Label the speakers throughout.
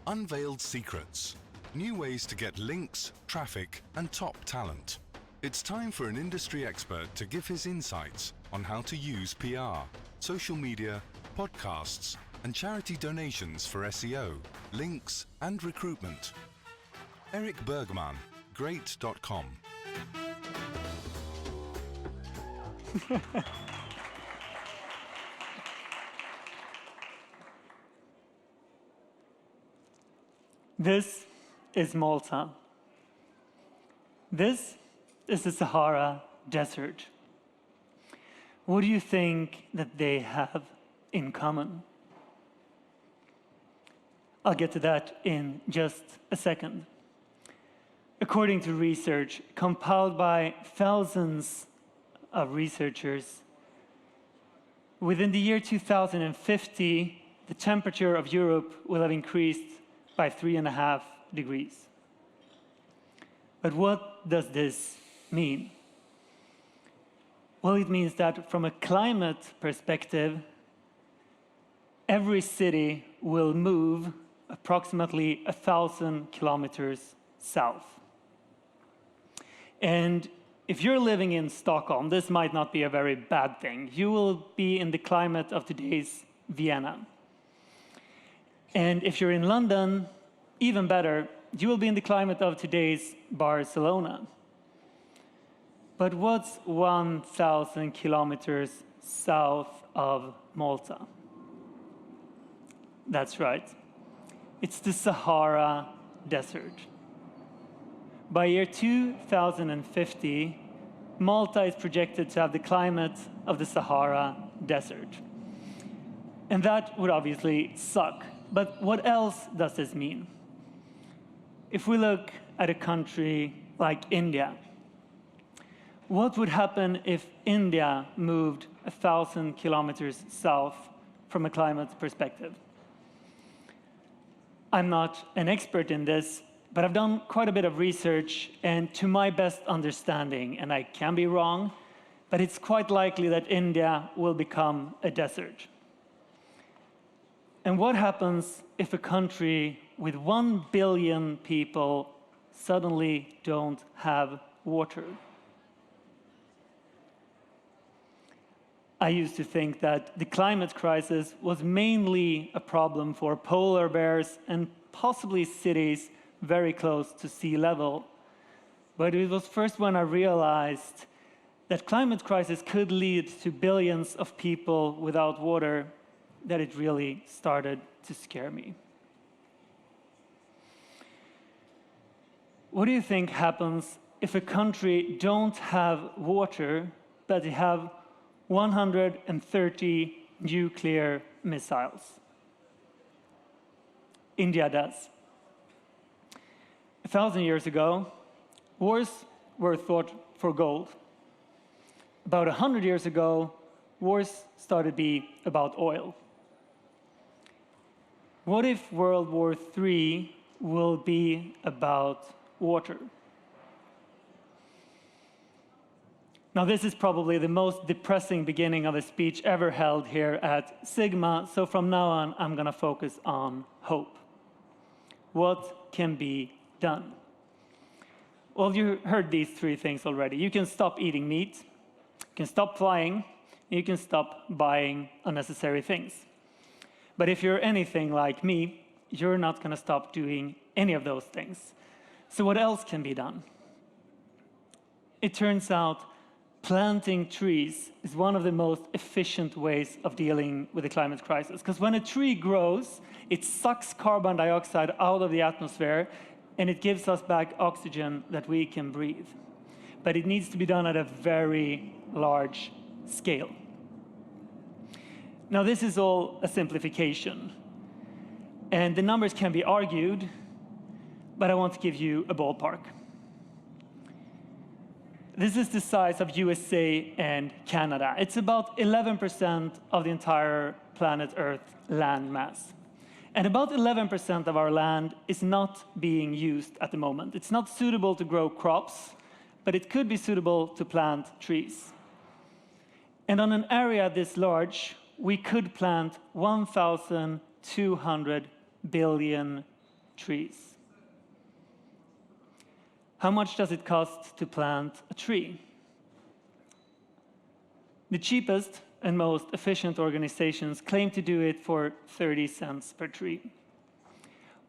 Speaker 1: Unveiled secrets, new ways to get links, traffic, and top talent. It's time for an industry expert to give his insights on how to use PR, social media, podcasts, and charity donations for SEO, links, and recruitment. Eric Bergman, great.com.
Speaker 2: This is Malta. This is the Sahara Desert. What do you think that they have in common? I'll get to that in just a second. According to research compiled by thousands of researchers, within the year 2050, the temperature of Europe will have increased by 3.5 degrees. But what does this mean? Well, it means that from a climate perspective, every city will move approximately 1,000 kilometers south. And if you're living in Stockholm, this might not be a very bad thing. You will be in the climate of today's Vienna. And if you're in London, even better, you will be in the climate of today's Barcelona. But what's 1,000 kilometers south of Malta? That's right. It's the Sahara Desert. By year 2050, Malta is projected to have the climate of the Sahara Desert. And that would obviously suck. But what else does this mean? If we look at a country like India, what would happen if India moved 1,000 kilometers south from a climate perspective? I'm not an expert in this, but I've done quite a bit of research, and to my best understanding, and I can be wrong, but it's quite likely that India will become a desert. And what happens if a country with 1 billion people suddenly don't have water? I used to think that the climate crisis was mainly a problem for polar bears and possibly cities very close to sea level. But it was first when I realized that climate crisis could lead to billions of people without water that it really started to scare me. What do you think happens if a country don't have water, but they have 130 nuclear missiles? India does. 1,000 years ago, wars were thought for gold. About 100 years ago, wars started to be about oil. What if World War III will be about water? Now, this is probably the most depressing beginning of a speech ever held here at SiGMA, so from now on, I'm going to focus on hope. What can be done? Well, you heard these three things already. You can stop eating meat, you can stop flying, and you can stop buying unnecessary things. But if you're anything like me, you're not going to stop doing any of those things. So what else can be done? It turns out planting trees is one of the most efficient ways of dealing with the climate crisis. Because when a tree grows, it sucks carbon dioxide out of the atmosphere, and it gives us back oxygen that we can breathe. But it needs to be done at a very large scale. Now, this is all a simplification, and the numbers can be argued, but I want to give you a ballpark. This is the size of USA and Canada. It's about 11% of the entire planet Earth land mass. And about 11% of our land is not being used at the moment. It's not suitable to grow crops, but it could be suitable to plant trees. And on an area this large, we could plant 1,200 billion trees. How much does it cost to plant a tree? The cheapest and most efficient organizations claim to do it for 30 cents per tree.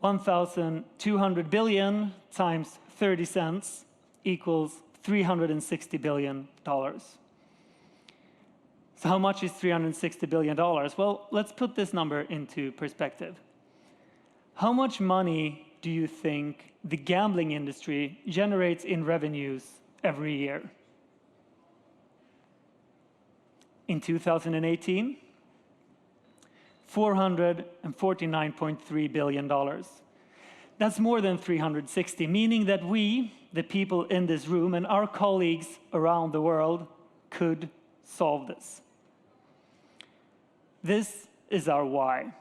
Speaker 2: 1,200 billion times 30 cents equals $360 billion. So how much is $360 billion? Well, let's put this number into perspective. How much money do you think the gambling industry generates in revenues every year? In 2018, $449.3 billion. That's more than 360, meaning that we, the people in this room, and our colleagues around the world could solve this. This is our why.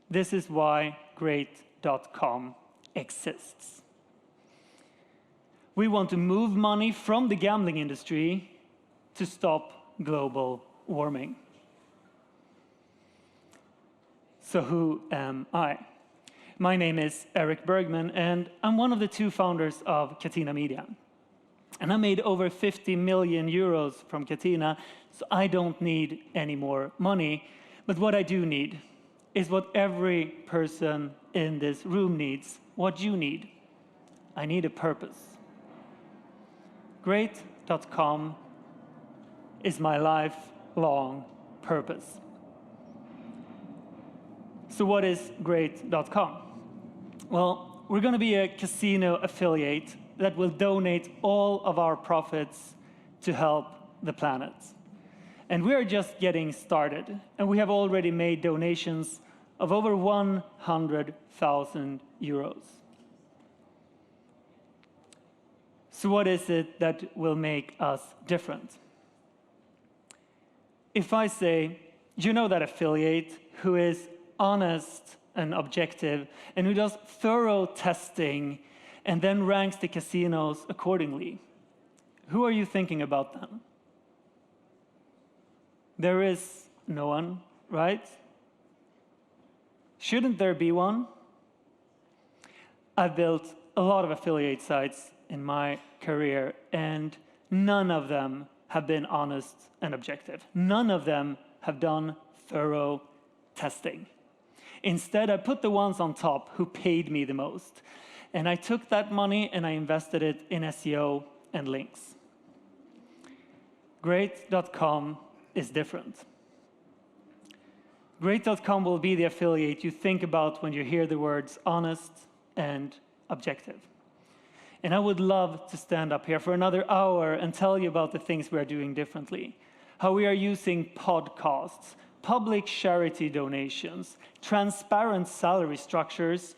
Speaker 2: This is why Great.com exists. We want to move money from the gambling industry to stop global warming. So who am I? My name is Eric Bergman, and I'm one of the two founders of Catena Media. And I made over 50 million euros from Catena, so I don't need any more money. But what I do need is what every person in this room needs, what you need. I need a purpose. Great.com is my lifelong purpose. So what is Great.com? Well, we're going to be a casino affiliate that will donate all of our profits to help the planet. And we are just getting started, and we have already made donations of over 100,000 euros. So what is it that will make us different? If I say, you know that affiliate who is honest and objective and who does thorough testing and then ranks the casinos accordingly, who are you thinking about then? There is no one, right? Shouldn't there be one? I've built a lot of affiliate sites in my career, and none of them have been honest and objective. None of them have done thorough testing. Instead, I put the ones on top who paid me the most. And I took that money and I invested it in SEO and links. Great.com is different. Great.com will be the affiliate you think about when you hear the words honest and objective. And I would love to stand up here for another hour and tell you about the things we are doing differently. How we are using podcasts, public charity donations, transparent salary structures,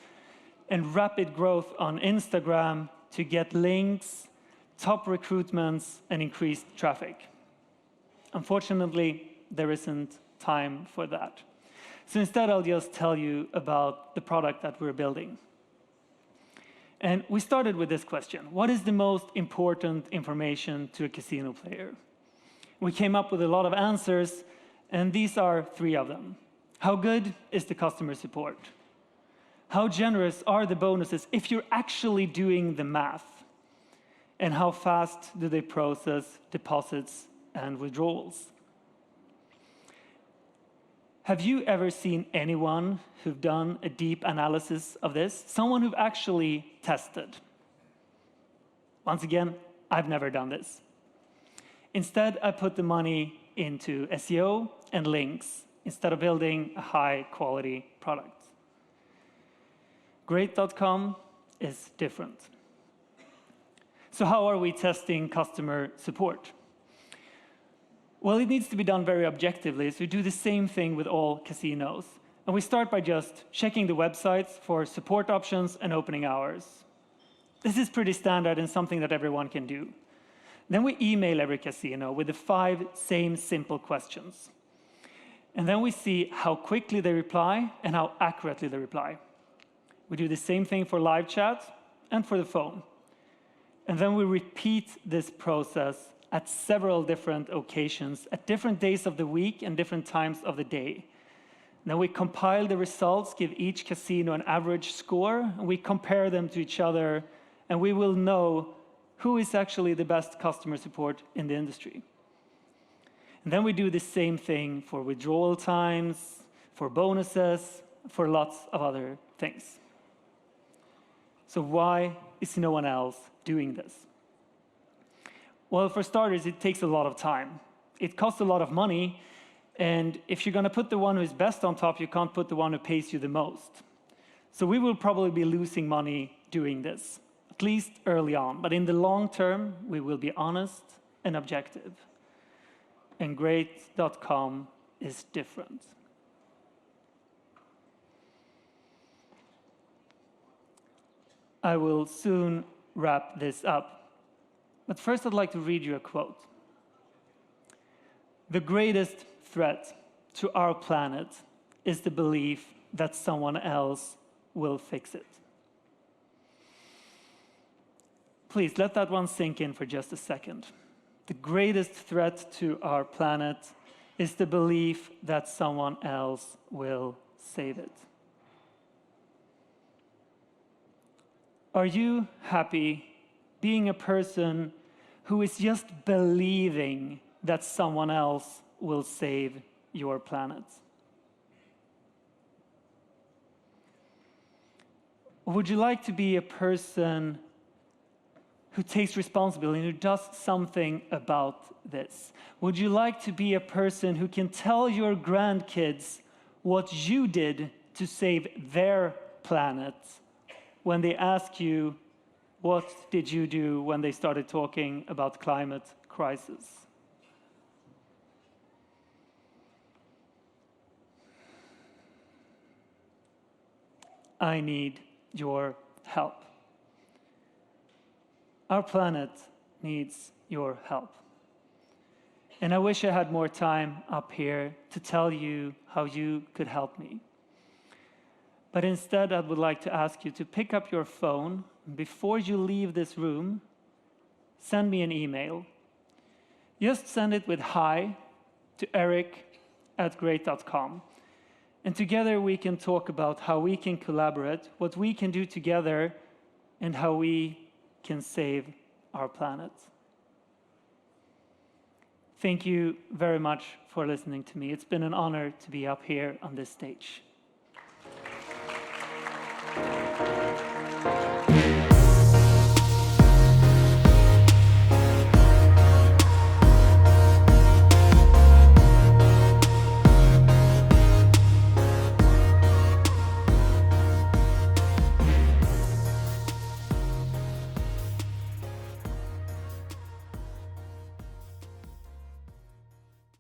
Speaker 2: and rapid growth on Instagram to get links, top recruitments, and increased traffic. Unfortunately, there isn't time for that. So instead, I'll just tell you about the product that we're building. And we started with this question: what is the most important information to a casino player? We came up with a lot of answers, and these are 3 of them. How good is the customer support? How generous are the bonuses if you're actually doing the math? And how fast do they process deposits and withdrawals? Have you ever seen anyone who've done a deep analysis of this? Someone who've actually tested? Once again, I've never done this. Instead, I put the money into SEO and links instead of building a high-quality product. Great.com is different. So how are we testing customer support? Well, it needs to be done very objectively, so we do the same thing with all casinos. And we start by just checking the websites for support options and opening hours. This is pretty standard and something that everyone can do. Then we email every casino with the 5 same simple questions. And then we see how quickly they reply and how accurately they reply. We do the same thing for live chat and for the phone. And then we repeat this process at several different occasions, at different days of the week and different times of the day. Then we compile the results, give each casino an average score, and we compare them to each other, and we will know who is actually the best customer support in the industry. And then we do the same thing for withdrawal times, for bonuses, for lots of other things. So why is no one else doing this? Well, for starters, it takes a lot of time. It costs a lot of money, and if you're going to put the one who's best on top, you can't put the one who pays you the most. So we will probably be losing money doing this, at least early on. But in the long term, we will be honest and objective. And Great.com is different. I will soon wrap this up. But first, I'd like to read you a quote. The greatest threat to our planet is the belief that someone else will fix it. Please let that one sink in for just a second. The greatest threat to our planet is the belief that someone else will save it. Are you happy being a person who is just believing that someone else will save your planet? Or would you like to be a person who takes responsibility and who does something about this? Would you like to be a person who can tell your grandkids what you did to save their planet when they ask you, what did you do when they started talking about climate crisis? I need your help. Our planet needs your help. And I wish I had more time up here to tell you how you could help me. But instead, I would like to ask you to pick up your phone. Before you leave this room, send me an email. Just send it with hi to eric@great.com. And together we can talk about how we can collaborate, what we can do together, and how we can save our planet. Thank you very much for listening to me. It's been an honor to be up here on this stage.